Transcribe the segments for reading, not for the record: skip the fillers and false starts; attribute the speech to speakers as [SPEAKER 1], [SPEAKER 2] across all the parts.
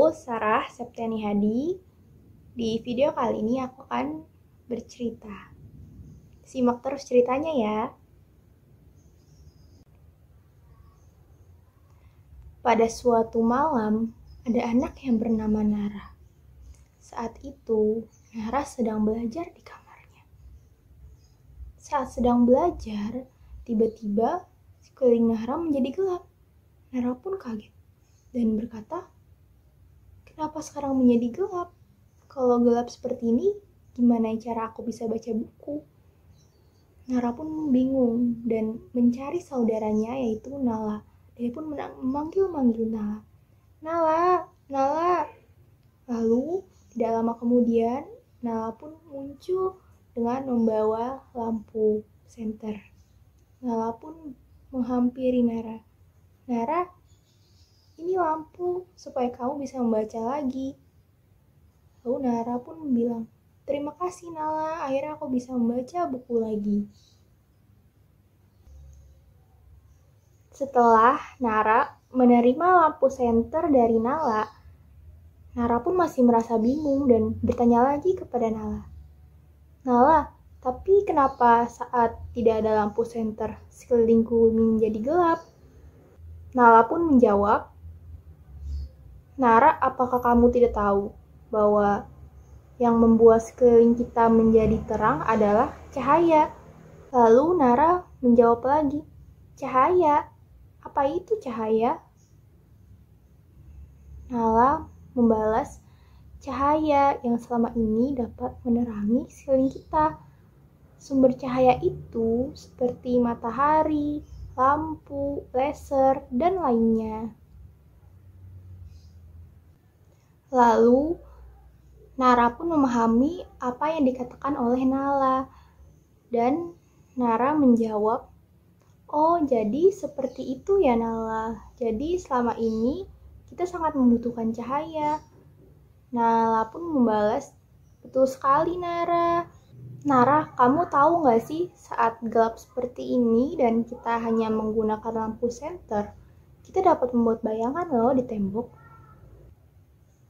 [SPEAKER 1] Aku Sarah Septiani Hadi. Di video kali ini aku akan bercerita. Simak terus ceritanya ya. Pada suatu malam, ada anak yang bernama Nara. Saat itu, Nara sedang belajar di kamarnya. Saat sedang belajar, tiba-tiba sekeliling Nara menjadi gelap. Nara pun kaget dan berkata, "Kenapa sekarang menjadi gelap? Kalau gelap seperti ini, gimana cara aku bisa baca buku?" Nara pun bingung dan mencari saudaranya yaitu Nala. Dia pun memanggil Nala. "Nala, Nala." Lalu, tidak lama kemudian, Nala pun muncul dengan membawa lampu senter. Nala pun menghampiri Nara. "Nara, ini lampu supaya kamu bisa membaca lagi." Lalu Nara pun bilang, "Terima kasih Nala, akhirnya aku bisa membaca buku lagi." Setelah Nara menerima lampu senter dari Nala, Nara pun masih merasa bingung dan bertanya lagi kepada Nala. "Nala, tapi kenapa saat tidak ada lampu senter sekelilingku menjadi gelap?" Nala pun menjawab, "Nara, apakah kamu tidak tahu bahwa yang membuat sekeliling kita menjadi terang adalah cahaya?" Lalu Nara menjawab lagi, "Cahaya? Apa itu cahaya?" Nala membalas, "Cahaya yang selama ini dapat menerangi sekeliling kita. Sumber cahaya itu seperti matahari, lampu, laser, dan lainnya." Lalu Nara pun memahami apa yang dikatakan oleh Nala. Dan Nara menjawab, "Oh, jadi seperti itu ya Nala. Jadi selama ini kita sangat membutuhkan cahaya." Nala pun membalas, "Betul sekali Nara. Nara, kamu tahu gak sih saat gelap seperti ini dan kita hanya menggunakan lampu senter, kita dapat membuat bayangan loh di tembok."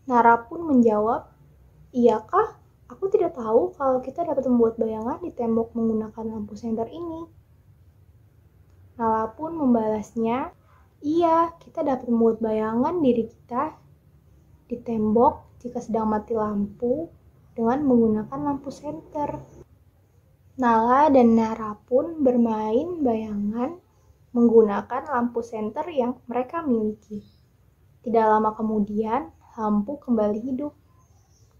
[SPEAKER 1] Nara pun menjawab, "Iyakah? Aku tidak tahu kalau kita dapat membuat bayangan di tembok menggunakan lampu senter ini." Nala pun membalasnya, "Iya, kita dapat membuat bayangan diri kita di tembok jika sedang mati lampu dengan menggunakan lampu senter." Nala dan Nara pun bermain bayangan menggunakan lampu senter yang mereka miliki. Tidak lama kemudian, lampu kembali hidup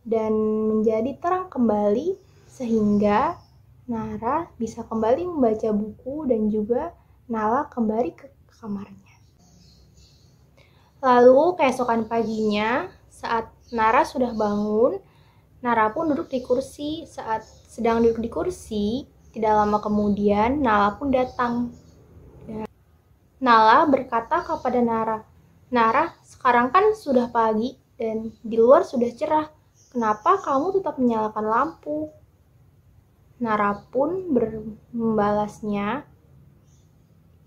[SPEAKER 1] dan menjadi terang kembali sehingga Nara bisa kembali membaca buku dan juga Nala kembali ke kamarnya. Lalu keesokan paginya, saat Nara sudah bangun, Nara pun duduk di kursi. Saat sedang duduk di kursi, tidak lama kemudian Nala pun datang. Nala berkata kepada Nara, "Nara, sekarang kan sudah pagi dan di luar sudah cerah. Kenapa kamu tetap menyalakan lampu?" Nara pun membalasnya,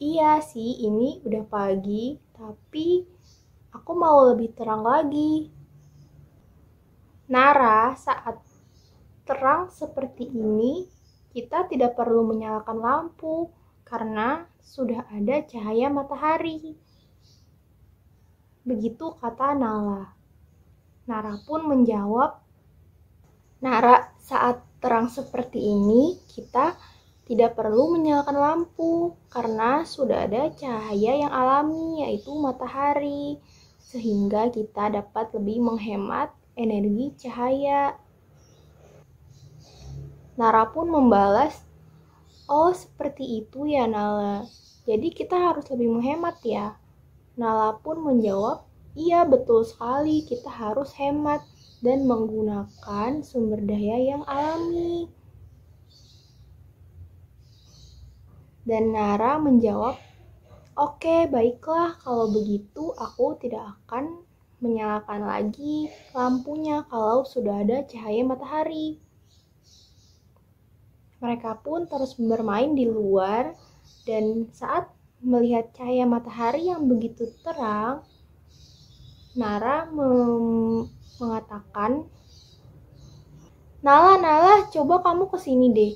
[SPEAKER 1] "Iya sih, ini udah pagi, tapi aku mau lebih terang lagi." Nara, saat terang seperti ini, kita tidak perlu menyalakan lampu karena sudah ada cahaya matahari. Begitu kata Nala. Nara pun menjawab, "Nara, saat terang seperti ini, kita tidak perlu menyalakan lampu karena sudah ada cahaya yang alami yaitu matahari, sehingga kita dapat lebih menghemat energi cahaya." Nara pun membalas, "Oh, seperti itu ya Nala. Jadi kita harus lebih menghemat ya." Nala pun menjawab, "Iya, betul sekali. Kita harus hemat dan menggunakan sumber daya yang alami." Dan Nara menjawab, "Oke, baiklah. Kalau begitu aku tidak akan menyalakan lagi lampunya kalau sudah ada cahaya matahari." Mereka pun terus bermain di luar dan saat melihat cahaya matahari yang begitu terang, Nara mengatakan, Nala, coba kamu kesini deh.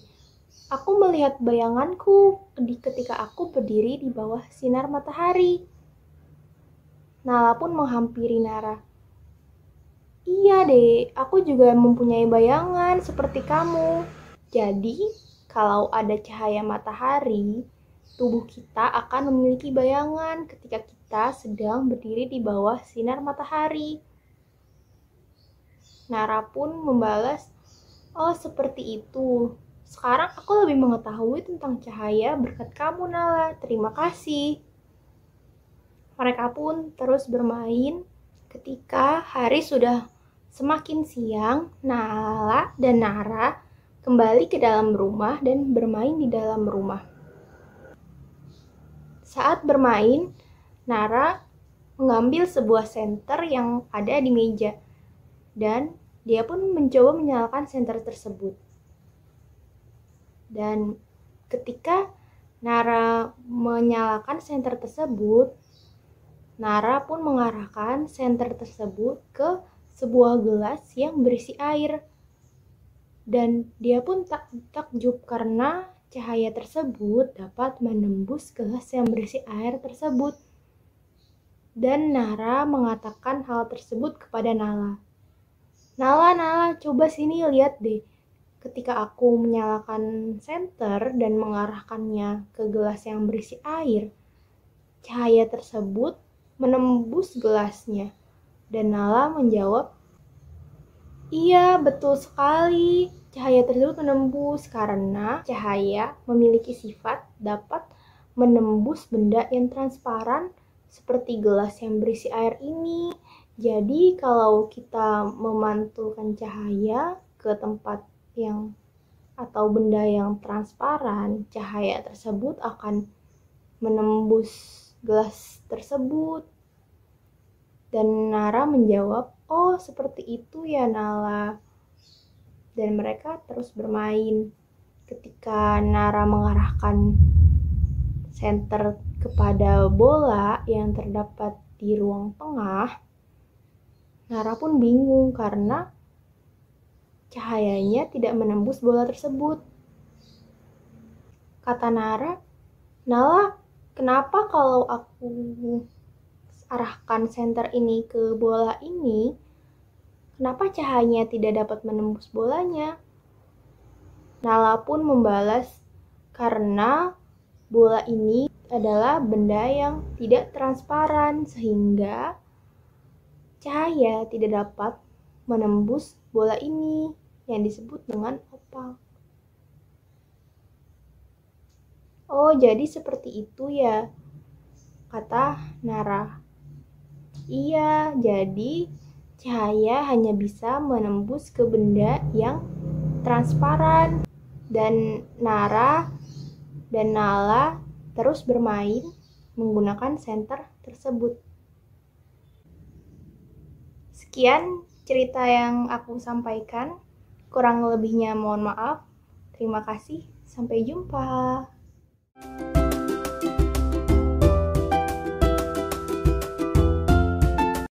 [SPEAKER 1] Aku melihat bayanganku ketika aku berdiri di bawah sinar matahari. Nala pun menghampiri Nara. Iya deh, aku juga mempunyai bayangan seperti kamu. Jadi, kalau ada cahaya matahari, tubuh kita akan memiliki bayangan ketika kita sedang berdiri di bawah sinar matahari. Nara pun membalas, oh seperti itu. Sekarang aku lebih mengetahui tentang cahaya berkat kamu, Nala. Terima kasih. Mereka pun terus bermain. Ketika hari sudah semakin siang, Nala dan Nara kembali ke dalam rumah dan bermain di dalam rumah. Saat bermain, Nara mengambil sebuah senter yang ada di meja dan dia pun mencoba menyalakan senter tersebut. Dan ketika Nara menyalakan senter tersebut, Nara pun mengarahkan senter tersebut ke sebuah gelas yang berisi air. Dan dia pun takjub karena cahaya tersebut dapat menembus gelas yang berisi air tersebut. Dan Nara mengatakan hal tersebut kepada Nala. Nala, coba sini lihat deh. Ketika aku menyalakan senter dan mengarahkannya ke gelas yang berisi air, cahaya tersebut menembus gelasnya. Dan Nala menjawab, iya, betul sekali. Cahaya tersebut menembus karena cahaya memiliki sifat dapat menembus benda yang transparan seperti gelas yang berisi air ini. Jadi kalau kita memantulkan cahaya ke tempat yang atau benda yang transparan, cahaya tersebut akan menembus gelas tersebut. Dan Nara menjawab, oh seperti itu ya Nala. Dan mereka terus bermain. Ketika Nara mengarahkan senter kepada bola yang terdapat di ruang tengah, Nara pun bingung karena cahayanya tidak menembus bola tersebut. Kata Nara, Nala, kenapa kalau aku arahkan senter ini ke bola ini, kenapa cahayanya tidak dapat menembus bolanya? Nala pun membalas, karena bola ini adalah benda yang tidak transparan sehingga cahaya tidak dapat menembus bola ini yang disebut dengan opal. Oh, jadi seperti itu ya, kata Nara. Iya, jadi cahaya hanya bisa menembus ke benda yang transparan. Dan Nara dan Nala terus bermain menggunakan senter tersebut. Sekian cerita yang aku sampaikan. Kurang lebihnya mohon maaf. Terima kasih. Sampai jumpa.